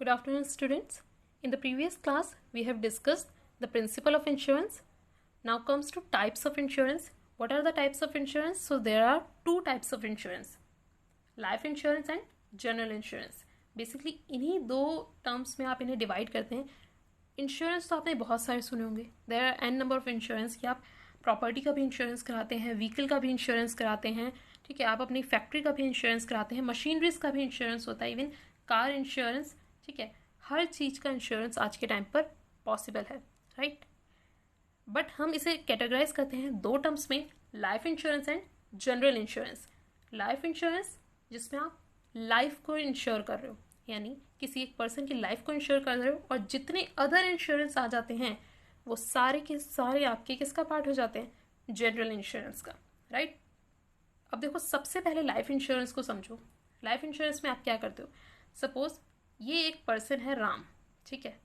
Good afternoon, students. In the previous class, we have discussed the principle of insurance. Now comes to types of insurance. What are the types of insurance? So there are two types of insurance, life insurance and general insurance. Basically इन्हीं दो terms में आप इन्हें divide करते हैं. Insurance तो आपने बहुत सारे सुने होंगे. There are an number of insurance कि आप प्रॉपर्टी का भी इंश्योरेंस कराते हैं, व्हीकल का भी इंश्योरेंस कराते हैं, ठीक है, आप अपनी फैक्ट्री का भी इंश्योरेंस कराते हैं, मशीनरीज का भी इंश्योरेंस होता है, इवन कार इंश्योरेंस, ठीक है. हर चीज़ का इंश्योरेंस आज के टाइम पर पॉसिबल है, राइट. बट हम इसे कैटेगराइज करते हैं दो टर्म्स में, life insurance and general insurance. Life insurance जिसमें आप लाइफ को इंश्योर कर रहे हो, यानी किसी एक पर्सन की लाइफ को इंश्योर कर रहे हो, और जितने अदर इंश्योरेंस आ जाते हैं वो सारे के सारे आपके किसका पार्ट हो जाते हैं, जनरल इंश्योरेंस का, राइट. अब देखो, सबसे पहले लाइफ इंश्योरेंस को समझो. लाइफ इंश्योरेंस में आप क्या करते हो. सपोज ये एक पर्सन है राम, ठीक है.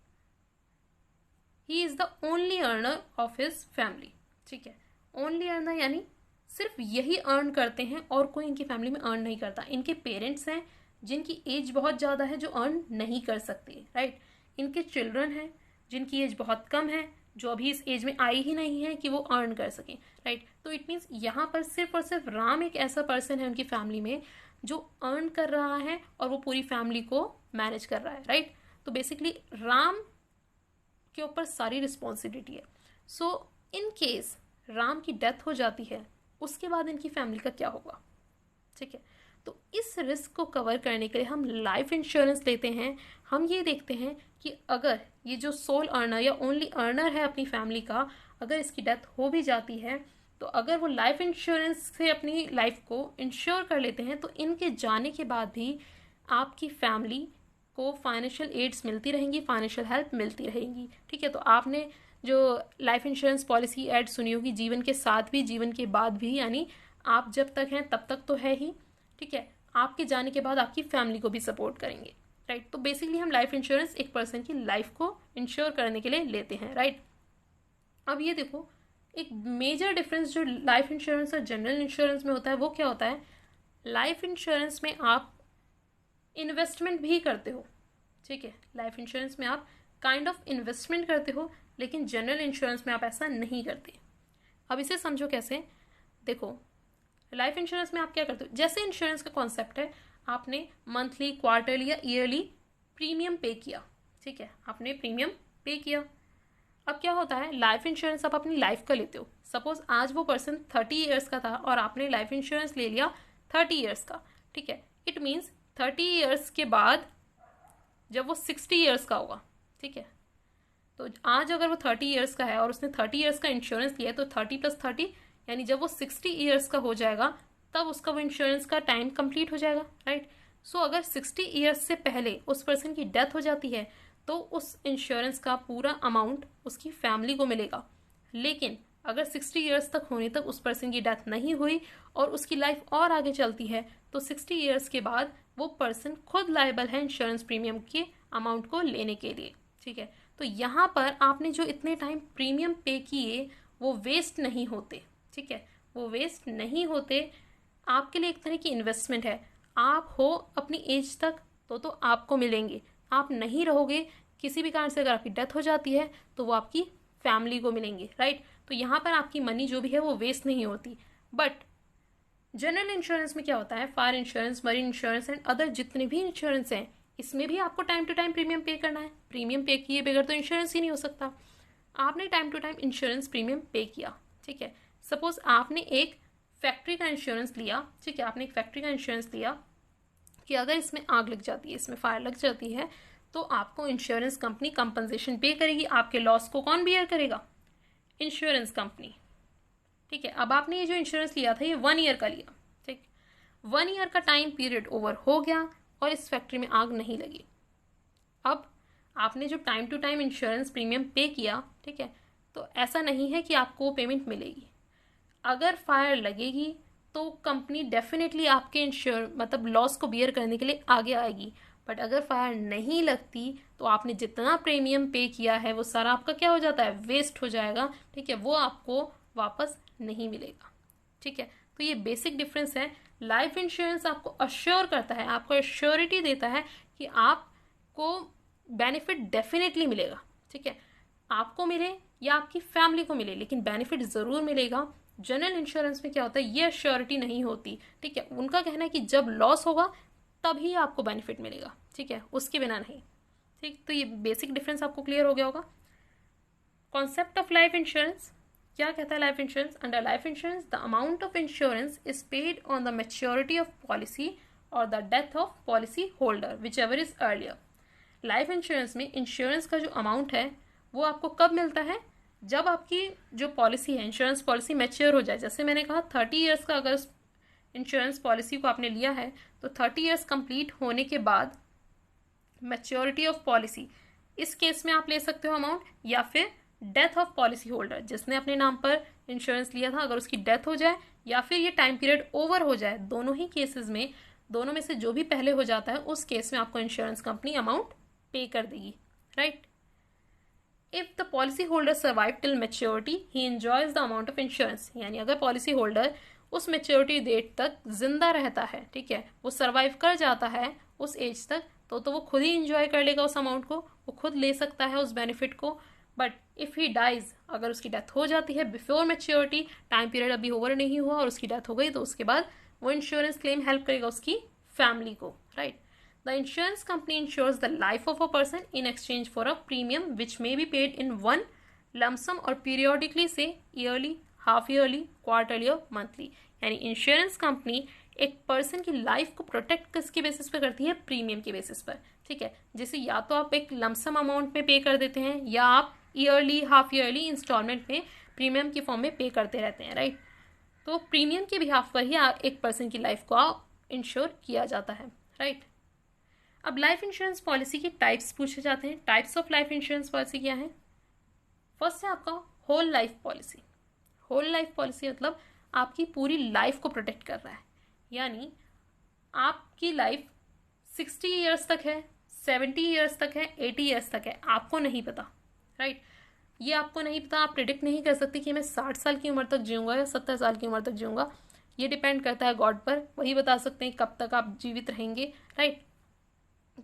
He is the only earner of his family, ठीक है. ओनली अर्नर यानी सिर्फ यही अर्न करते हैं और कोई इनकी फैमिली में अर्न नहीं करता. इनके पेरेंट्स हैं जिनकी एज बहुत ज़्यादा है, जो अर्न नहीं कर सकते, राइट. इनके चिल्ड्रन हैं जिनकी एज बहुत कम है, जो अभी इस एज में आई ही नहीं है कि वो अर्न कर सकें, राइट. तो इट मीन्स यहाँ पर सिर्फ और सिर्फ राम एक ऐसा पर्सन है उनकी फैमिली में जो अर्न कर रहा है और वो पूरी फैमिली को मैनेज कर रहा है, राइट. तो बेसिकली राम के ऊपर सारी रिस्पॉन्सिबिलिटी है. सो इन केस राम की डेथ हो जाती है, उसके बाद इनकी फैमिली का क्या होगा, ठीक है. तो इस रिस्क को कवर करने के लिए हम लाइफ इंश्योरेंस लेते हैं. हम ये देखते हैं कि अगर ये जो सोल अर्नर या ओनली अर्नर है अपनी फैमिली का, अगर इसकी डेथ हो भी जाती है, तो अगर वो लाइफ इंश्योरेंस से अपनी लाइफ को इंश्योर कर लेते हैं, तो इनके जाने के बाद भी आपकी फैमिली को फाइनेंशियल एड्स मिलती रहेंगी, फाइनेंशियल हेल्प मिलती रहेंगी, ठीक है. तो आपने जो लाइफ इंश्योरेंस पॉलिसी ऐड सुनी होगी, जीवन के साथ भी जीवन के बाद भी, यानी आप जब तक हैं तब तक तो है ही, ठीक है, आपके जाने के बाद आपकी फैमिली को भी सपोर्ट करेंगे, राइट. तो बेसिकली हम लाइफ इंश्योरेंस एक पर्सन की लाइफ को इंश्योर करने के लिए लेते हैं, राइट. अब ये देखो, एक मेजर डिफरेंस जो लाइफ इंश्योरेंस और जनरल इंश्योरेंस में होता है वो क्या होता है. लाइफ इंश्योरेंस में आप इन्वेस्टमेंट भी करते हो, ठीक है. लाइफ इंश्योरेंस में आप काइंड ऑफ इन्वेस्टमेंट करते हो, लेकिन जनरल इंश्योरेंस में आप ऐसा नहीं करते. अब इसे समझो कैसे. देखो, लाइफ इंश्योरेंस में आप क्या करते हो, जैसे इंश्योरेंस का कॉन्सेप्ट है, आपने मंथली, क्वार्टरली या ईयरली प्रीमियम पे किया, ठीक है, आपने प्रीमियम पे किया. अब क्या होता है, लाइफ इंश्योरेंस आप अपनी लाइफ का लेते हो. सपोज आज वो पर्सन 30 ईयर्स का था और आपने लाइफ इंश्योरेंस ले लिया 30 ईयर्स का, ठीक है. इट मीन्स 30 ईयर्स के बाद जब वो 60 ईयर्स का होगा, ठीक है, तो आज अगर वो 30 ईयर्स का है और उसने 30 ईयर्स का इंश्योरेंस लिया है, तो 30 + 30 यानी जब वो 60 ईयर्स का हो जाएगा तब उसका वो इंश्योरेंस का टाइम कंप्लीट हो जाएगा, राइट. सो अगर 60 ईयर्स से पहले उस पर्सन की डेथ हो जाती है तो उस इंश्योरेंस का पूरा अमाउंट उसकी फैमिली को मिलेगा. लेकिन अगर 60 ईयर्स तक होने तक उस पर्सन की डेथ नहीं हुई और उसकी लाइफ और आगे चलती है, तो 60 ईयर्स के बाद वो पर्सन खुद लायबल है इंश्योरेंस प्रीमियम के अमाउंट को लेने के लिए, ठीक है. तो यहाँ पर आपने जो इतने टाइम प्रीमियम पे किए वो वेस्ट नहीं होते, ठीक है, वो वेस्ट नहीं होते. आपके लिए एक तरह की इन्वेस्टमेंट है. आप हो अपनी एज तक तो आपको मिलेंगे. आप नहीं रहोगे, किसी भी कारण से अगर आपकी डेथ हो जाती है तो वो आपकी फैमिली को मिलेंगे, राइट. तो यहाँ पर आपकी मनी जो भी है वो वेस्ट नहीं होती. बट जनरल इंश्योरेंस में क्या होता है, fire insurance, marine insurance and other जितने भी इंश्योरेंस हैं, इसमें भी आपको टाइम टू टाइम प्रीमियम पे करना है. प्रीमियम पे किए बगैर तो इंश्योरेंस ही नहीं हो सकता. आपने time to time insurance premium pay किया, ठीक है. सपोज आपने एक फैक्ट्री का इंश्योरेंस लिया, ठीक है, आपने एक फैक्ट्री का इंश्योरेंस लिया कि अगर इसमें आग लग जाती है, इसमें फायर लग जाती है, तो आपको इंश्योरेंस कंपनी कंपनसेशन पे करेगी. आपके लॉस को कौन बियर करेगा, इंश्योरेंस कंपनी, ठीक है. अब आपने ये जो इंश्योरेंस लिया था ये 1 ईयर का लिया, ठीक. 1 ईयर का टाइम पीरियड ओवर हो गया और इस फैक्ट्री में आग नहीं लगी. अब आपने जो time to time insurance premium pay किया, ठीक है, तो ऐसा नहीं है कि आपको पेमेंट मिलेगी. अगर फायर लगेगी तो कंपनी डेफिनेटली आपके मतलब लॉस को बियर करने के लिए आगे आएगी. बट अगर फायर नहीं लगती तो आपने जितना प्रीमियम पे किया है वो सारा आपका क्या हो जाता है, वेस्ट हो जाएगा, ठीक है, वो आपको वापस नहीं मिलेगा, ठीक है. तो ये बेसिक डिफरेंस है. लाइफ इंश्योरेंस आपको अश्योर करता है, आपको एश्योरिटी देता है कि आपको बेनिफिट डेफिनेटली मिलेगा, ठीक है, आपको मिले या आपकी फैमिली को मिले, लेकिन बेनिफिट ज़रूर मिलेगा। जनरल इंश्योरेंस में क्या होता है, ये अश्योरिटी नहीं होती, ठीक है, उनका कहना है कि जब लॉस होगा तभी आपको बेनिफिट मिलेगा, ठीक है, उसके बिना नहीं, ठीक। तो ये बेसिक डिफरेंस आपको क्लियर हो गया होगा। कॉन्सेप्ट ऑफ लाइफ इंश्योरेंस, क्या कहता है life insurance? Under life insurance the amount of insurance is paid on the maturity of policy और the death of policy holder whichever is earlier. Life insurance में insurance का जो amount है वो आपको कब मिलता है? जब आपकी जो पॉलिसी है, इंश्योरेंस पॉलिसी मैच्योर हो जाए। जैसे मैंने कहा 30 ईयर्स का अगर इंश्योरेंस पॉलिसी को आपने लिया है तो 30 ईयर्स कंप्लीट होने के बाद मैच्योरिटी ऑफ पॉलिसी, इस केस में आप ले सकते हो अमाउंट, या फिर डेथ ऑफ पॉलिसी होल्डर, जिसने अपने नाम पर इंश्योरेंस लिया था, अगर उसकी डेथ हो जाए या फिर ये टाइम पीरियड ओवर हो जाए, दोनों ही केसेस में, दोनों में से जो भी पहले हो जाता है उस केस में आपको इंश्योरेंस कंपनी अमाउंट पे कर देगी, right. If the policy holder survive till maturity he enjoys the amount of insurance, यानी अगर पॉलिसी होल्डर उस मेच्योरिटी डेट तक जिंदा रहता है, ठीक है, वो सर्वाइव कर जाता है उस एज तक, तो वो खुद ही इंजॉय कर लेगा उस अमाउंट को, वो खुद ले सकता है उस बेनिफिट को। बट इफ ही डाइज, अगर उसकी डेथ हो जाती है बिफोर मेच्योरिटी, टाइम पीरियड अभी ओवर नहीं हुआ और उसकी डेथ हो गई, तो उसके बाद वो इंश्योरेंस क्लेम हेल्प करेगा उसकी फैमिली को, right. The insurance company insures the life of a person in exchange for a premium which may be paid in one lump sum or periodically, say yearly, half yearly, quarterly और monthly। यानी insurance company एक person की life को protect किसके basis पे करती है? Premium के बेसिस पर, ठीक है, जिसे या तो आप एक लमसम अमाउंट में पे कर देते हैं या आप ईयरली, हाफ ईयरली इंस्टॉलमेंट में प्रीमियम की फॉर्म में पे करते रहते हैं, राइट। तो प्रीमियम के बिहाफ पर ही एक पर्सन की लाइफ को इंश्योर किया जाता है, राइट। अब लाइफ इंश्योरेंस पॉलिसी की टाइप्स पूछे जाते हैं। Types of life insurance policy क्या है? फर्स्ट है आपका whole life policy. Whole life policy मतलब आपकी पूरी लाइफ को प्रोटेक्ट कर रहा है, यानी आपकी लाइफ 60 ईयर्स तक है, 70 ईयर्स तक है, 80 ईयर्स तक है, आपको नहीं पता, राइट। ये आपको नहीं पता, आप प्रिडिक्ट नहीं कर सकते कि मैं 60 साल की उम्र तक जीऊँगा या 70 साल की उम्र तक जीऊँगा, ये डिपेंड करता है गॉड पर, वही बता सकते हैं कब तक आप जीवित रहेंगे, राइट।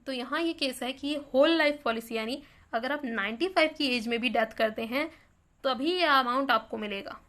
तो यहाँ ये केस है कि ये होल लाइफ पॉलिसी, यानी अगर आप 95 की एज में भी डेथ करते हैं तभी ये अमाउंट आपको मिलेगा।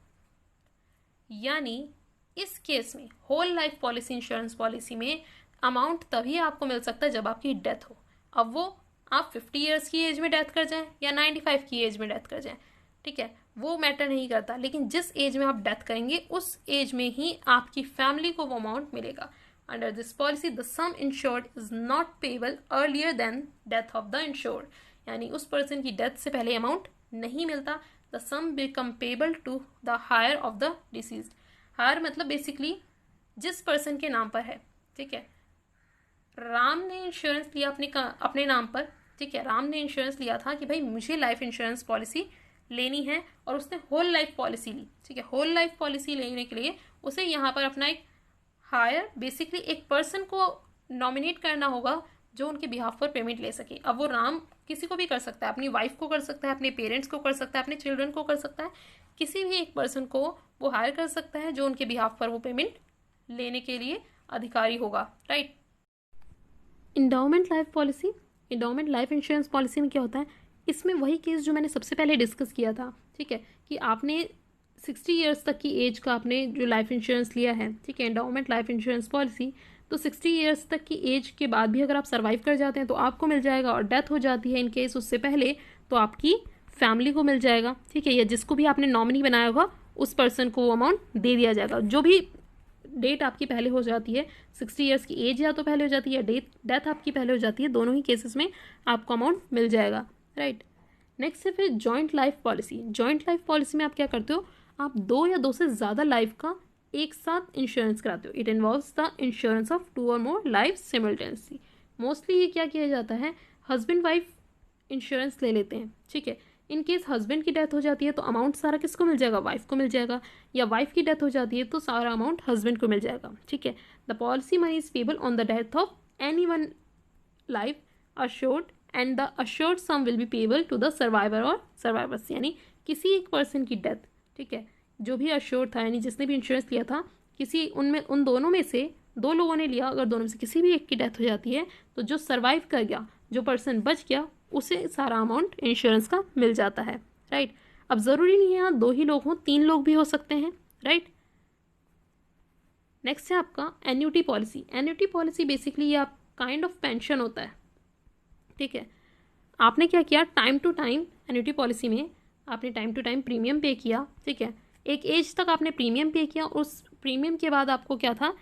यानी इस केस में whole life policy, insurance policy में अमाउंट तभी आपको मिल सकता है जब आपकी डेथ हो। अब वो आप 50 ईयर्स की एज में डेथ कर जाएं या 95 की एज में डेथ कर जाएं, ठीक है, वो मैटर नहीं करता, लेकिन जिस एज में आप डेथ करेंगे उस एज में ही आपकी फैमिली को वो अमाउंट मिलेगा। Under this policy, the sum insured is not payable earlier than death of the insured, यानी उस पर्सन की डेथ से पहले अमाउंट नहीं मिलता। The sum become payable to the higher of the deceased। Higher मतलब बेसिकली जिस पर्सन के नाम पर है, ठीक है, राम ने इंश्योरेंस लिया अपने नाम पर, ठीक है, राम ने इंश्योरेंस लिया था कि भाई मुझे लाइफ इंश्योरेंस पॉलिसी लेनी है और उसने होल लाइफ पॉलिसी ली, ठीक है। होल लाइफ पॉलिसी लेने के लिए उसे यहाँ पर अपना एक हायर, बेसिकली एक पर्सन को नॉमिनेट करना होगा जो उनके बिहाफ पर पेमेंट ले सके। अब वो राम किसी को भी कर सकता है, अपनी वाइफ को कर सकता है, अपने पेरेंट्स को कर सकता है, अपने चिल्ड्रन को कर सकता है, किसी भी एक पर्सन को वो हायर कर सकता है जो उनके बिहाफ पर वो पेमेंट लेने के लिए अधिकारी होगा, right. Endowment life policy, endowment life insurance policy में क्या होता है? इसमें वही केस जो मैंने सबसे पहले डिस्कस किया था, ठीक है, कि आपने 60 ईयर्स तक की एज का आपने जो लाइफ इंश्योरेंस लिया है, ठीक है, एंडाउमेंट लाइफ इंश्योरेंस पॉलिसी, तो 60 ईयर्स तक की एज के बाद भी अगर आप सर्वाइव कर जाते हैं तो आपको मिल जाएगा, और डेथ हो जाती है इन केस उससे पहले तो आपकी फैमिली को मिल जाएगा, ठीक है, या जिसको भी आपने नॉमिनी बनाया होगा उस पर्सन को वो अमाउंट दे दिया जाएगा। जो भी डेट आपकी पहले हो जाती है, 60 ईयर्स की एज या तो पहले हो जाती है या डेथ आपकी पहले हो जाती है, दोनों ही केसेस में आपको अमाउंट मिल जाएगा, राइट। नेक्स्ट है फिर joint life policy. Joint life policy में आप क्या करते हो? आप 2 या 2 से ज़्यादा लाइफ का एक साथ इंश्योरेंस कराते हो। It involves the insurance of 2 और मोर लाइफ सिमिल्टेनियसली। मोस्टली ये क्या किया जाता है, हस्बैंड वाइफ इंश्योरेंस ले लेते हैं, ठीक है। इन केस हस्बैंड की डेथ हो जाती है तो अमाउंट सारा किसको मिल जाएगा? वाइफ को मिल जाएगा, या वाइफ की डेथ हो जाती है तो सारा अमाउंट हस्बैंड को मिल जाएगा, ठीक है। The policy money is payable on the death of any one life assured and the assured sum will be payable to the survivor or survivors। यानी किसी एक पर्सन की डेथ, ठीक है, जो भी assured था यानी जिसने भी इंश्योरेंस लिया था, किसी उन दोनों में से 2 लोगों ने लिया, अगर दोनों में से किसी भी एक की डेथ हो जाती है तो जो सर्वाइव कर गया, जो पर्सन बच गया, उसे सारा अमाउंट इंश्योरेंस का मिल जाता है, राइट। अब ज़रूरी नहीं है यहाँ 2 ही लोग हों, 3 लोग भी हो सकते हैं, राइट। नेक्स्ट है आपका annuity policy. Annuity policy basically ये आप काइंड ऑफ पेंशन होता है, ठीक है। आपने क्या किया, time to time annuity policy में आपने time to time premium pay किया, ठीक है। एक एज तक आपने प्रीमियम पे किया, उस प्रीमियम के बाद आपको क्या था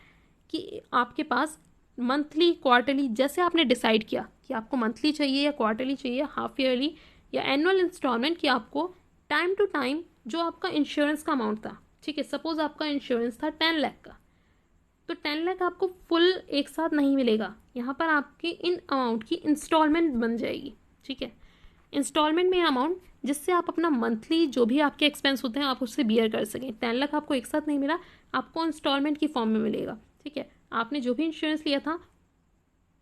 कि आपके पास मंथली, क्वार्टरली, जैसे आपने डिसाइड किया कि आपको मंथली चाहिए या क्वार्टरली चाहिए, हाफ ईयरली या एनुअल इंस्टॉलमेंट, कि आपको टाइम टू टाइम जो आपका इंश्योरेंस का अमाउंट था, ठीक है, सपोज आपका इंश्योरेंस था 10 लाख का, तो 10 लाख आपको फुल एक साथ नहीं मिलेगा, यहाँ पर आपकी इन अमाउंट की इंस्टॉलमेंट बन जाएगी, ठीक है। इंस्टॉलमेंट में अमाउंट जिससे आप अपना मंथली जो भी आपके एक्सपेंस होते हैं आप उससे बियर कर सकें। 10 लाख आपको एक साथ नहीं मिला, आपको इंस्टॉलमेंट की फॉर्म में मिलेगा, ठीक है। आपने जो भी इंश्योरेंस लिया था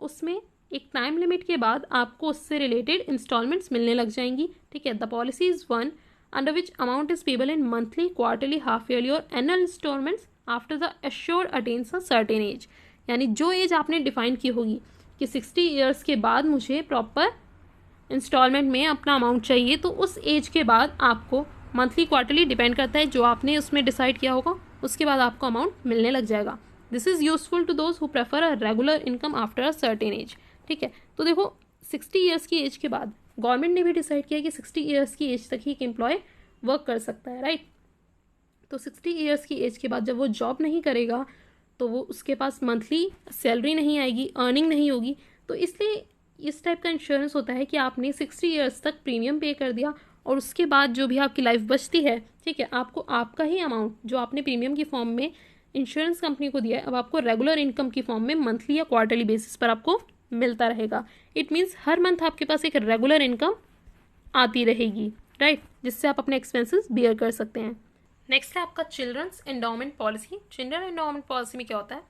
उसमें एक टाइम लिमिट के बाद आपको उससे रिलेटेड इंस्टॉलमेंट्स मिलने लग जाएंगी, ठीक है। The policy is one under which amount is payable in monthly, quarterly, half yearly और annual installments after the assured attains a certain age. यानी जो एज आपने डिफाइन की होगी कि 60 ईयर्स के बाद मुझे प्रॉपर इंस्टॉलमेंट में अपना अमाउंट चाहिए, तो उस एज के बाद आपको मंथली, क्वार्टरली, डिपेंड करता है जो आपने उसमें डिसाइड किया होगा, उसके बाद आपको अमाउंट मिलने लग जाएगा। This is useful to those who prefer a regular income after a certain age, ठीक है। तो देखो 60 ईयर्स की एज के बाद गवर्नमेंट ने भी डिसाइड किया कि 60 ईयर्स की एज तक ही एक एम्प्लॉय वर्क कर सकता है, राइट। तो 60 ईयर्स की एज के बाद जब वो जॉब नहीं करेगा तो वो उसके पास मंथली सैलरी नहीं आएगी, अर्निंग नहीं होगी, तो इसलिए इस टाइप का इंश्योरेंस होता है कि आपने 60 ईयर्स तक प्रीमियम पे कर दिया और उसके बाद जो भी आपकी लाइफ बचती है, ठीक है, आपको आपका ही अमाउंट जो आपने प्रीमियम की फॉर्म में इंश्योरेंस कंपनी को दिया है, अब आपको रेगुलर इनकम की फॉर्म में मंथली या क्वार्टरली बेसिस पर आपको मिलता रहेगा। इट मीन्स हर मंथ आपके पास एक रेगुलर इनकम आती रहेगी, राइट, जिससे आप अपने एक्सपेंसेस बियर कर सकते हैं। नेक्स्ट है आपका children's endowment policy. Children endowment policy में क्या होता है,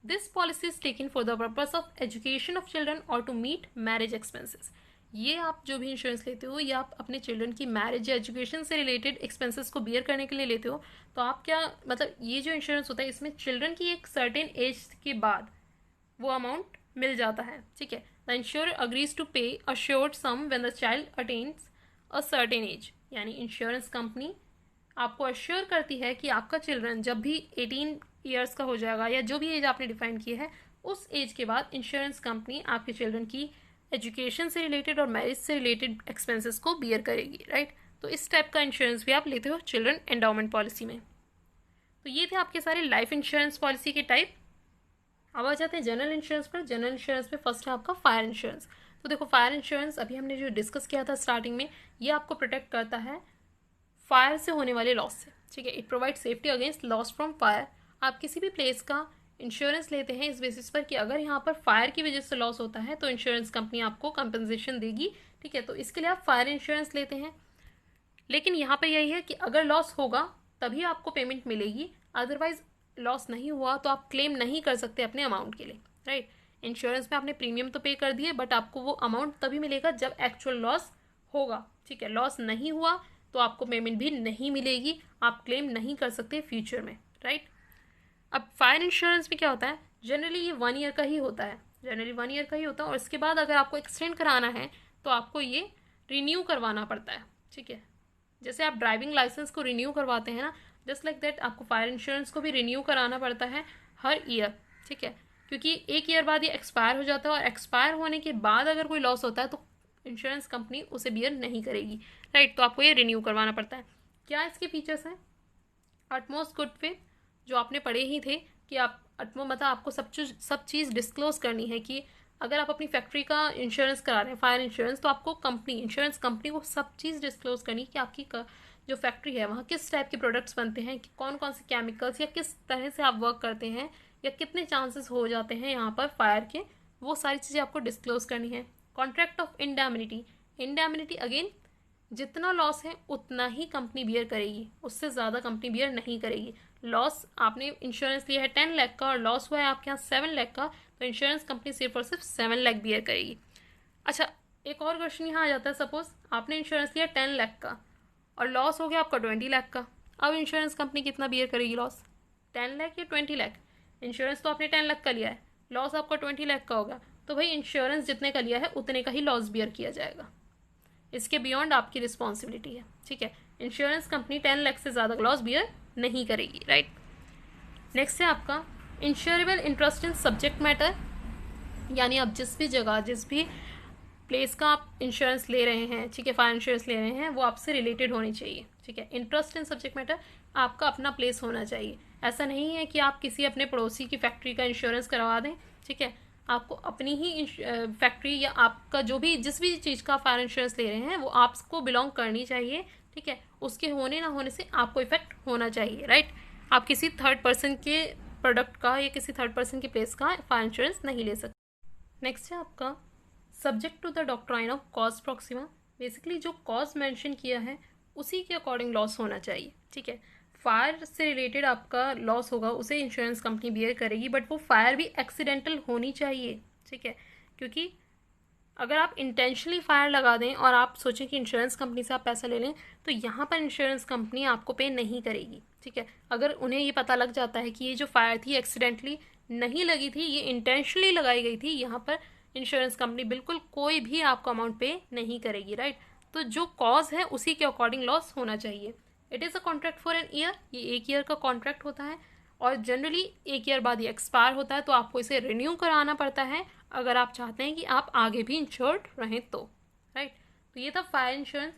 this policy is taken for the purpose of education of children और टू मीट मैरिज एक्सपेंसेस। ये आप जो भी इंश्योरेंस लेते हो ये आप अपने चिल्ड्रन की मैरिज या एजुकेशन से रिलेटेड एक्सपेंसेस को बियर करने के लिए लेते हो। तो आप क्या मतलब, ये जो इंश्योरेंस होता है इसमें चिल्ड्रन की एक सर्टेन एज के बाद वो अमाउंट मिल जाता है, ठीक है। The insure agrees to pay assured sum when the child attains a certain age. यानी इंश्योरेंस कंपनी आपको अश्योर करती है कि आपका चिल्ड्रन जब भी 18 ईयर्स का हो जाएगा या जो भी एज आपने डिफाइन की है, उस एज के बाद इंश्योरेंस कंपनी आपके चिल्ड्रन की एजुकेशन से रिलेटेड और मैरिज से रिलेटेड एक्सपेंसेस को बियर करेगी, राइट। तो इस टाइप का इंश्योरेंस भी आप लेते हो चिल्ड्रन एंडोमेंट पॉलिसी में। तो ये थे आपके सारे लाइफ इंश्योरेंस पॉलिसी के टाइप। अब आ जाते हैं जनरल इंश्योरेंस पर। जनरल इंश्योरेंस में फर्स्ट है आपका फायर इंश्योरेंस। तो देखो फायर इंश्योरेंस अभी हमने जो डिस्कस किया था स्टार्टिंग में, ये आपको प्रोटेक्ट करता है फायर से होने वाले लॉस से, ठीक है। It provide safety against loss from fire. आप किसी भी प्लेस का इंश्योरेंस लेते हैं इस बेसिस पर कि अगर यहाँ पर फायर की वजह से लॉस होता है तो इंश्योरेंस कंपनी आपको कंपनसेशन देगी, ठीक है। तो इसके लिए आप फायर इंश्योरेंस लेते हैं। लेकिन यहाँ पर यही है कि अगर लॉस होगा तभी आपको पेमेंट मिलेगी, अदरवाइज लॉस नहीं हुआ तो आप क्लेम नहीं कर सकते अपने अमाउंट के लिए, राइट। इंश्योरेंस में आपने प्रीमियम तो पे कर दिए बट आपको वो अमाउंट तभी मिलेगा जब एक्चुअल लॉस होगा, ठीक है। लॉस नहीं हुआ तो आपको पेमेंट भी नहीं मिलेगी, आप क्लेम नहीं कर सकते फ्यूचर में, राइट। अब फायर इंश्योरेंस में क्या होता है, जनरली ये 1 ईयर का ही होता है, जनरली 1 ईयर का ही होता है और इसके बाद अगर आपको एक्सटेंड कराना है तो आपको ये रिन्यू करवाना पड़ता है, ठीक है। जैसे आप ड्राइविंग लाइसेंस को रिन्यू करवाते हैं ना, जस्ट लाइक दैट आपको फायर इंश्योरेंस को भी रिन्यू कराना पड़ता है हर ईयर, ठीक है। क्योंकि 1 ईयर बाद ये एक्सपायर हो जाता है और एक्सपायर होने के बाद अगर कोई लॉस होता है तो इंश्योरेंस कंपनी उसे बियर नहीं करेगी, राइट। तो आपको ये रिन्यू करवाना पड़ता है। क्या इसके फीचर्स हैं, अटमोस्ट गुड फेथ, जो आपने पढ़े ही थे कि आप मतलब आपको सब चीज़ डिस्क्लोज करनी है कि अगर आप अपनी फैक्ट्री का इंश्योरेंस करा रहे हैं फायर इंश्योरेंस, तो आपको इंश्योरेंस कंपनी को सब चीज़ डिस्क्लोज करनी है कि आपकी जो फैक्ट्री है वहाँ किस टाइप के प्रोडक्ट्स बनते हैं, कि कौन कौन से केमिकल्स या किस तरह से आप वर्क करते हैं या कितने चांसेस हो जाते हैं यहाँ पर फायर के, वो सारी चीज़ें आपको डिस्क्लोज करनी है। कॉन्ट्रैक्ट ऑफ इंडैमिनिटी, इंडैमिनिटी अगेन जितना लॉस है उतना ही कंपनी बियर करेगी, उससे ज़्यादा कंपनी बियर नहीं करेगी। लॉस आपने इंश्योरेंस लिया है 10 लाख का और लॉस हुआ है आपके यहाँ 7 लाख का, तो इंश्योरेंस कंपनी सिर्फ और सिर्फ 7 लाख बियर करेगी। अच्छा, एक और क्वेश्चन यहाँ आ जाता है, सपोज आपने इंश्योरेंस लिया 10 लाख का और लॉस हो गया आपका 20 लाख का, अब इंश्योरेंस कंपनी कितना बियर करेगी लॉस, 10 लाख या 20 लाख? इंश्योरेंस तो आपने 10 लाख का लिया है, लॉस आपका 20 लाख का होगा, तो भाई इंश्योरेंस जितने का लिया है उतने का ही लॉस बियर किया जाएगा, इसके बियॉन्ड आपकी रिस्पॉन्सिबिलिटी है, ठीक है। इंश्योरेंस कंपनी 10 लाख से ज़्यादा लॉस बियर नहीं करेगी, राइट। नेक्स्ट है आपका insurable interest in subject matter, यानी आप जिस भी जगह जिस भी प्लेस का आप इंश्योरेंस ले रहे हैं, ठीक है, फायर इंश्योरेंस ले रहे हैं, वो आपसे रिलेटेड होनी चाहिए, ठीक है। इंटरेस्ट इन सब्जेक्ट मैटर, आपका अपना प्लेस होना चाहिए। ऐसा नहीं है कि आप किसी अपने पड़ोसी की फैक्ट्री का इंश्योरेंस करवा दें, ठीक है। आपको अपनी ही फैक्ट्री या आपका जो भी जिस भी चीज़ का फायर इंश्योरेंस ले रहे हैं वो आपको बिलोंग करनी चाहिए, ठीक है। उसके होने ना होने से आपको इफेक्ट होना चाहिए, राइट। आप किसी थर्ड पर्सन के प्रोडक्ट का या किसी थर्ड पर्सन के प्लेस का फायर इंश्योरेंस नहीं ले सकते। नेक्स्ट है आपका subject to the doctrine of cause proxima, basically जो कॉज मेंशन किया है उसी के अकॉर्डिंग लॉस होना चाहिए, ठीक है। फायर से रिलेटेड आपका लॉस होगा उसे इंश्योरेंस कंपनी बियर करेगी, बट वो फायर भी एक्सीडेंटल होनी चाहिए, ठीक है। क्योंकि अगर आप इंटेंशनली फायर लगा दें और आप सोचें कि इंश्योरेंस कंपनी से आप पैसा ले लें, तो यहाँ पर इंश्योरेंस कंपनी आपको पे नहीं करेगी, ठीक है। अगर उन्हें ये पता लग जाता है कि ये जो फायर थी एक्सीडेंटली नहीं लगी थी, ये इंटेंशनली लगाई गई थी, यहाँ पर इंश्योरेंस कंपनी बिल्कुल कोई भी आपको अमाउंट पे नहीं करेगी, राइट। तो जो कॉज है उसी के अकॉर्डिंग लॉस होना चाहिए। It is a contract for an year, ये 1 ईयर का कॉन्ट्रैक्ट होता है और जनरली 1 ईयर बाद ये एक्सपायर होता है, तो आपको इसे रिन्यू कराना पड़ता है अगर आप चाहते हैं कि आप आगे भी इंश्योर्ड रहें तो, राइट। तो ये था फायर इंश्योरेंस।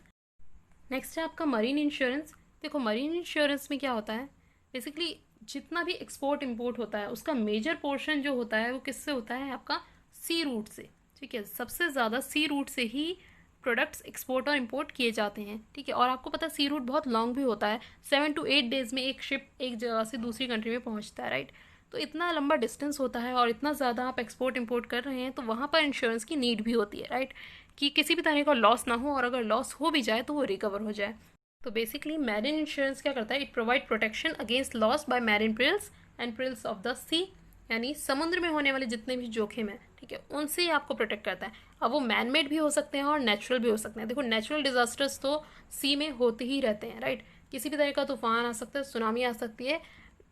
नेक्स्ट है आपका मरीन इंश्योरेंस। देखो मरीन इंश्योरेंस में क्या होता है, बेसिकली जितना भी एक्सपोर्ट इम्पोर्ट होता है उसका मेजर पोर्शन जो होता है वो किससे होता है, आपका सी रूट से, ठीक है। सबसे ज़्यादा सी रूट से ही प्रोडक्ट्स एक्सपोर्ट और इंपोर्ट किए जाते हैं, ठीक है। और आपको पता है सी रूट बहुत लॉन्ग भी होता है, 7 to 8 डेज में एक शिप एक जगह से दूसरी कंट्री में पहुंचता है, राइट। तो इतना लंबा डिस्टेंस होता है और इतना ज़्यादा आप एक्सपोर्ट इंपोर्ट कर रहे हैं, तो वहाँ पर इंश्योरेंस की नीड भी होती है, राइट, कि किसी भी तरह का लॉस ना हो और अगर लॉस हो भी जाए तो वो रिकवर हो जाए। तो बेसिकली मैरिन इंश्योरेंस क्या करता है, it provide protection against loss by marine perils and perils of the sea, यानी समुद्र में होने वाले जितने भी जोखिम है, ठीक है, उनसे ही आपको प्रोटेक्ट करता है। अब वो मैन मेड भी हो सकते हैं और नेचुरल भी हो सकते हैं। देखो नेचुरल डिजास्टर्स तो सी में होते ही रहते हैं, राइट। किसी भी तरह का तूफान आ सकता है, सुनामी आ सकती है,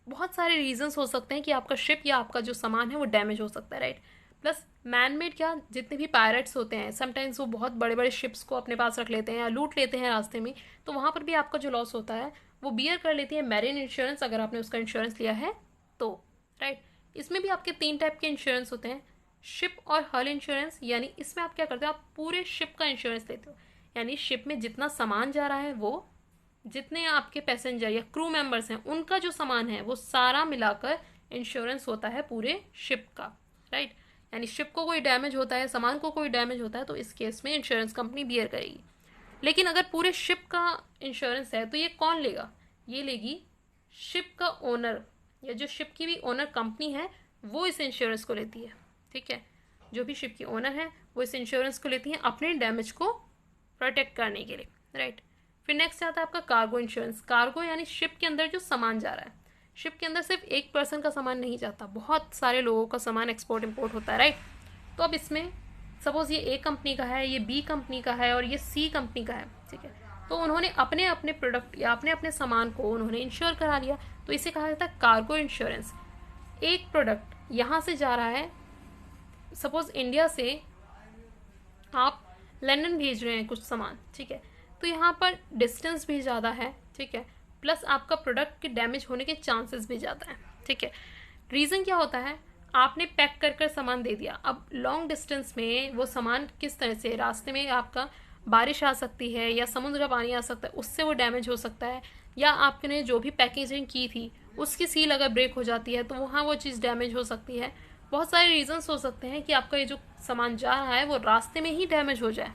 बहुत सारे रीजंस हो सकते हैं कि आपका शिप या आपका जो सामान है वो डैमेज हो सकता है, राइट। प्लस मैन मेड क्या, जितने भी पायरेट्स होते हैं समटाइम्स वो बहुत बड़े बड़े शिप्स को अपने पास रख लेते हैं या लूट लेते हैं रास्ते में, तो वहाँ पर भी आपका जो लॉस होता है वो बियर कर लेती है मैरिन इंश्योरेंस, अगर आपने उसका इंश्योरेंस लिया है तो, राइट। इसमें भी आपके 3 टाइप के इंश्योरेंस होते हैं, शिप और हल इंश्योरेंस, यानी इसमें आप क्या करते हो, आप पूरे शिप का इंश्योरेंस लेते हो, यानी शिप में जितना सामान जा रहा है वो, जितने आपके पैसेंजर या क्रू मेंबर्स हैं उनका जो सामान है वो सारा मिलाकर इंश्योरेंस होता है पूरे शिप का, राइट। यानी शिप को कोई डैमेज होता है, सामान को कोई डैमेज होता है, तो इस केस में इंश्योरेंस कंपनी बियर करेगी। लेकिन अगर पूरे शिप का इंश्योरेंस है तो ये कौन लेगा, ये लेगी शिप का ओनर या जो शिप की भी ओनर कंपनी है वो इस इंश्योरेंस को लेती है, ठीक है। जो भी शिप की ओनर है वो इस इंश्योरेंस को लेती है अपने डैमेज को प्रोटेक्ट करने के लिए, राइट। फिर नेक्स्ट आता है आपका कार्गो इंश्योरेंस। कार्गो यानी शिप के अंदर जो सामान जा रहा है, शिप के अंदर सिर्फ एक पर्सन का सामान नहीं जाता, बहुत सारे लोगों का सामान एक्सपोर्ट इंपोर्ट होता है, राइट। तो अब इसमें सपोज ये ए कंपनी का है, ये बी कंपनी का है और ये सी कंपनी का है, ठीक है। तो उन्होंने अपने अपने प्रोडक्ट या अपने अपने सामान को उन्होंने इंश्योर करा लिया, तो इसे कहा जाता है कार्गो इंश्योरेंस। एक प्रोडक्ट यहाँ से जा रहा है, सपोज इंडिया से आप लंदन भेज रहे हैं कुछ सामान, ठीक है, तो यहाँ पर डिस्टेंस भी ज़्यादा है, ठीक है, प्लस आपका प्रोडक्ट के डैमेज होने के चांसेस भी ज़्यादा हैं, ठीक है। रीज़न क्या होता है, आपने पैक कर कर सामान दे दिया, अब लॉन्ग डिस्टेंस में वो सामान किस तरह से, रास्ते में आपका बारिश आ सकती है या समुद्र का पानी आ सकता है, उससे वो डैमेज हो सकता है, या आपने जो भी पैकेजिंग की थी उसकी सील अगर ब्रेक हो जाती है तो वहाँ वो चीज़ डैमेज हो सकती है। बहुत सारे रीजंस हो सकते हैं कि आपका ये जो सामान जा रहा है वो रास्ते में ही डैमेज हो जाए।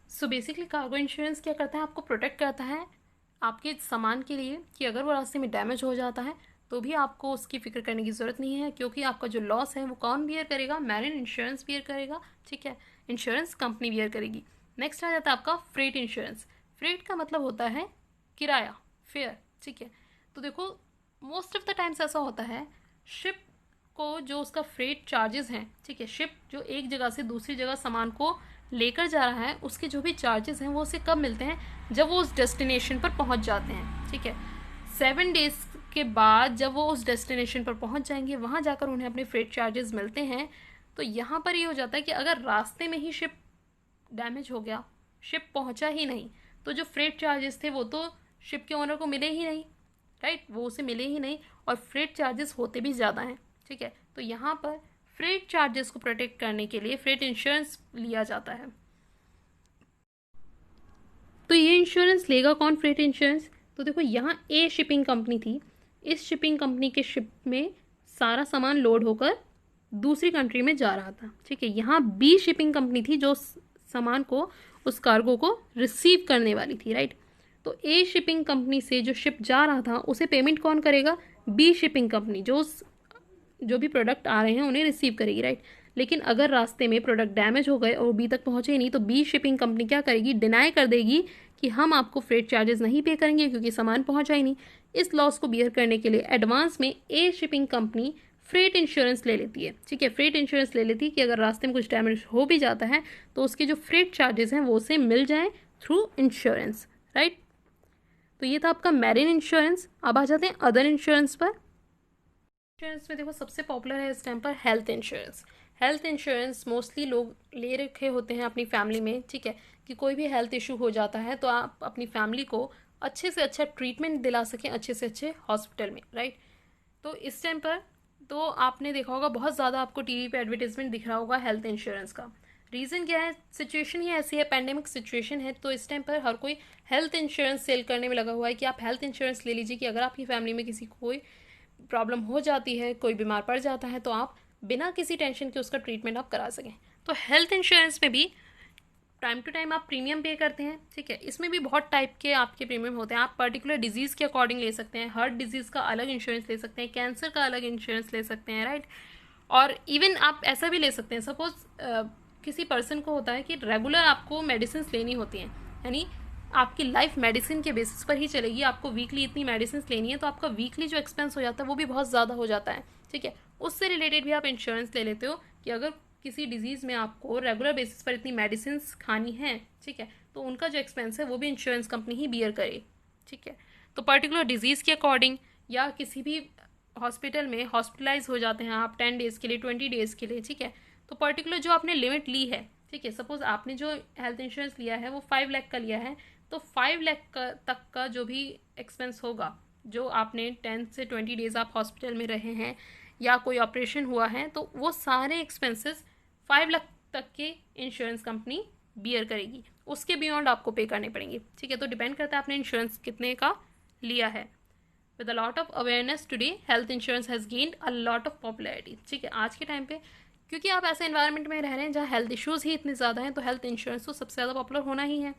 सो बेसिकली कार्गो इंश्योरेंस क्या करता है, आपको प्रोटेक्ट करता है आपके सामान के लिए कि अगर वो रास्ते में डैमेज हो जाता है तो भी आपको उसकी फिक्र करने की ज़रूरत नहीं है, क्योंकि आपका जो लॉस है वो कौन बियर करेगा, मैरिन इंश्योरेंस बियर करेगा, ठीक है, इंश्योरेंस कंपनी बियर करेगी। नेक्स्ट आ जाता है आपका फ्रेट इंश्योरेंस। फ्रेट का मतलब होता है किराया, फेयर, ठीक है। तो देखो मोस्ट ऑफ द टाइम्स ऐसा होता है, शिप को जो उसका फ्रेट चार्जेस हैं, ठीक है, शिप जो एक जगह से दूसरी जगह सामान को लेकर जा रहा है उसके जो भी चार्जेस हैं वो उसे कब मिलते हैं, जब वो उस डेस्टिनेशन पर पहुंच जाते हैं, ठीक है। 7 डेज के बाद जब वो उस डेस्टिनेशन पर पहुंच जाएंगे, वहां जाकर उन्हें अपने फ्रेट चार्जेस मिलते हैं, तो यहाँ पर ये हो जाता है कि अगर रास्ते में ही शिप डैमेज हो गया, शिप पहुँचा ही नहीं, तो जो फ्रेट चार्जेस थे वो तो शिप के ओनर को मिले ही नहीं, राइट, वो उसे मिले ही नहीं, और फ्रेट चार्जेस होते भी ज़्यादा हैं, ठीक है। तो यहाँ पर फ्रेट चार्जेस को प्रोटेक्ट करने के लिए फ्रेट इंश्योरेंस लिया जाता है। तो ये इंश्योरेंस लेगा कौन, फ्रेट इंश्योरेंस? तो देखो यहाँ ए शिपिंग कंपनी थी, इस शिपिंग कंपनी के शिप में सारा सामान लोड होकर दूसरी कंट्री में जा रहा था, ठीक है। यहाँ बी शिपिंग कंपनी थी जो सामान को, उस कार्गो को रिसीव करने वाली थी, राइट। तो ए शिपिंग कंपनी से जो शिप जा रहा था उसे पेमेंट कौन करेगा? बी शिपिंग कंपनी, जो भी प्रोडक्ट आ रहे हैं उन्हें रिसीव करेगी, राइट। लेकिन अगर रास्ते में प्रोडक्ट डैमेज हो गए और बी तक पहुंचे ही नहीं, तो बी शिपिंग कंपनी क्या करेगी? डिनाई कर देगी कि हम आपको फ्रेट चार्जेस नहीं पे करेंगे क्योंकि सामान पहुंचा ही नहीं। इस लॉस को बियर करने के लिए एडवांस में ए शिपिंग कंपनी फ्रेट इंश्योरेंस ले लेती है, ठीक है। फ्रेट इंश्योरेंस ले लेती है कि अगर रास्ते में कुछ डैमेज हो भी जाता है तो उसके जो फ्रेट चार्जेस हैं वो उसे मिल जाए थ्रू इंश्योरेंस, राइट। तो ये था आपका मैरिन इंश्योरेंस। अब आ जाते हैं अदर इंश्योरेंस पर। इंश्योरेंस में देखो सबसे पॉपुलर है इस टाइम पर health insurance. Health insurance mostly लोग ले रखे होते हैं अपनी फैमिली में, ठीक है, कि कोई भी हेल्थ इशू हो जाता है तो आप अपनी फैमिली को अच्छे से अच्छा ट्रीटमेंट दिला सकें अच्छे से अच्छे हॉस्पिटल में, राइट। तो इस टाइम पर तो आपने देखा होगा बहुत ज़्यादा आपको टीवी पे एडवर्टीजमेंट दिख रहा होगा हेल्थ इंश्योरेंस का। रीज़न क्या है? सिचुएशन ही ऐसी है, पैंडेमिक सिचुएशन है, तो इस टाइम पर हर कोई हेल्थ इंश्योरेंस सेल करने में लगा हुआ है कि आप हेल्थ इंश्योरेंस ले लीजिए कि अगर आपकी फैमिली में किसी को कोई प्रॉब्लम हो जाती है, कोई बीमार पड़ जाता है, तो आप बिना किसी टेंशन के उसका ट्रीटमेंट आप करा सकें। तो हेल्थ इंश्योरेंस में भी टाइम टू टाइम आप प्रीमियम पे करते हैं, ठीक है। इसमें भी बहुत टाइप के आपके प्रीमियम होते हैं, आप पर्टिकुलर डिजीज़ के अकॉर्डिंग ले सकते हैं, हर डिजीज़ का अलग इंश्योरेंस ले सकते हैं, कैंसर का अलग इंश्योरेंस ले सकते हैं, राइट। और इवन आप ऐसा भी ले सकते हैं, सपोज किसी पर्सन को होता है कि रेगुलर आपको मेडिसिन लेनी होती हैं, यानी आपकी लाइफ मेडिसिन के बेसिस पर ही चलेगी, आपको वीकली इतनी मेडिसिन लेनी है, तो आपका वीकली जो एक्सपेंस हो जाता है वो भी बहुत ज़्यादा हो जाता है, ठीक है। उससे रिलेटेड भी आप इंश्योरेंस ले लेते हो कि अगर किसी डिजीज़ में आपको रेगुलर बेसिस पर इतनी मेडिसिन खानी है, ठीक है, तो उनका जो एक्सपेंस है वो भी इंश्योरेंस कंपनी ही बियर करे, ठीक है। तो पर्टिकुलर डिजीज़ के अकॉर्डिंग या किसी भी हॉस्पिटल में हॉस्पिटलाइज हो जाते हैं आप 10 डेज़ के लिए, 20 डेज़ के लिए, ठीक है, तो पर्टिकुलर जो आपने लिमिट ली है, ठीक है, सपोज आपने जो हेल्थ इंश्योरेंस लिया है वो 5 लाख का लिया है, तो 5 लाख तक का जो भी एक्सपेंस होगा, जो आपने 10 से 20 डेज़ आप हॉस्पिटल में रहे हैं या कोई ऑपरेशन हुआ है, तो वो सारे एक्सपेंसेस 5 लाख तक के इंश्योरेंस कंपनी बियर करेगी, उसके बियॉन्ड आपको पे करने पड़ेंगे, ठीक है। तो डिपेंड करता है आपने इंश्योरेंस कितने का लिया है। With a lot of awareness today health insurance has gained a lot of popularity, ठीक है। आज के टाइम पे क्योंकि आप ऐसे एनवायरनमेंट में रह रहे हैं जहाँ हेल्थ इश्यूज़ ही इतने ज़्यादा हैं, तो हेल्थ इंश्योरेंस तो सबसे ज़्यादा पॉपुलर होना ही है।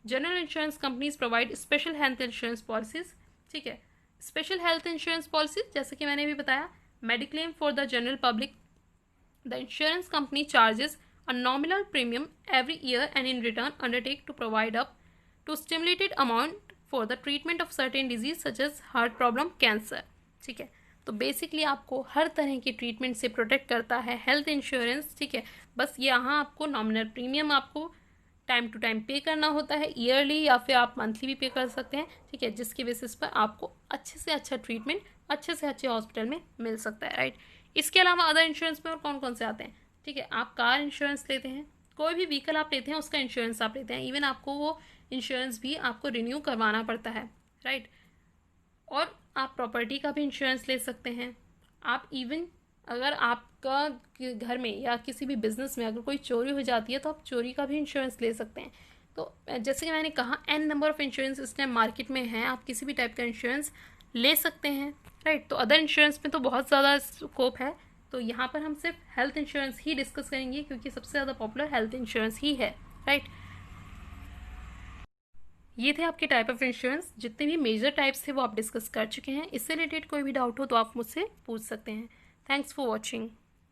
General insurance companies provide special health insurance policies, ठीक है। स्पेशल हेल्थ इंश्योरेंस पॉलिसीज जैसे कि मैंने भी बताया, mediclaim for the general public, the insurance company charges a nominal premium every year and in return undertake to provide up to stimulated amount for the treatment of certain disease such as heart problem, cancer, ठीक है। तो basically आपको हर तरह की treatment से protect करता है health insurance, ठीक है। बस यहाँ आपको नॉमिनल प्रीमियम आपको टाइम टू टाइम पे करना होता है, ईयरली या फिर आप मंथली भी पे कर सकते हैं, ठीक है, जिसके बेसिस पर आपको अच्छे से अच्छा ट्रीटमेंट अच्छे से अच्छे हॉस्पिटल में मिल सकता है, राइट। इसके अलावा अदर इंश्योरेंस में और कौन कौन से आते हैं, ठीक है। आप कार इंश्योरेंस लेते हैं, कोई भी व्हीकल आप लेते हैं उसका इंश्योरेंस आप लेते हैं, इवन आपको वो इंश्योरेंस भी आपको रिन्यू करवाना पड़ता है, राइट। और आप प्रॉपर्टी का भी इंश्योरेंस ले सकते हैं। आप इवन अगर आपका घर में या किसी भी बिजनेस में अगर कोई चोरी हो जाती है तो आप चोरी का भी इंश्योरेंस ले सकते हैं। तो जैसे कि मैंने कहा एन नंबर ऑफ इंश्योरेंस इस टाइम मार्केट में है, आप किसी भी टाइप का इंश्योरेंस ले सकते हैं, राइट। तो अदर इंश्योरेंस में तो बहुत ज़्यादा स्कोप है, तो यहाँ पर हम सिर्फ हेल्थ इंश्योरेंस ही डिस्कस करेंगे क्योंकि सबसे ज़्यादा पॉपुलर हेल्थ इंश्योरेंस ही है, राइट। ये थे आपके टाइप ऑफ इंश्योरेंस, जितने भी मेजर टाइप्स थे वो आप डिस्कस कर चुके हैं। इससे रिलेटेड कोई भी डाउट हो तो आप मुझसे पूछ सकते हैं। Thanks for watching.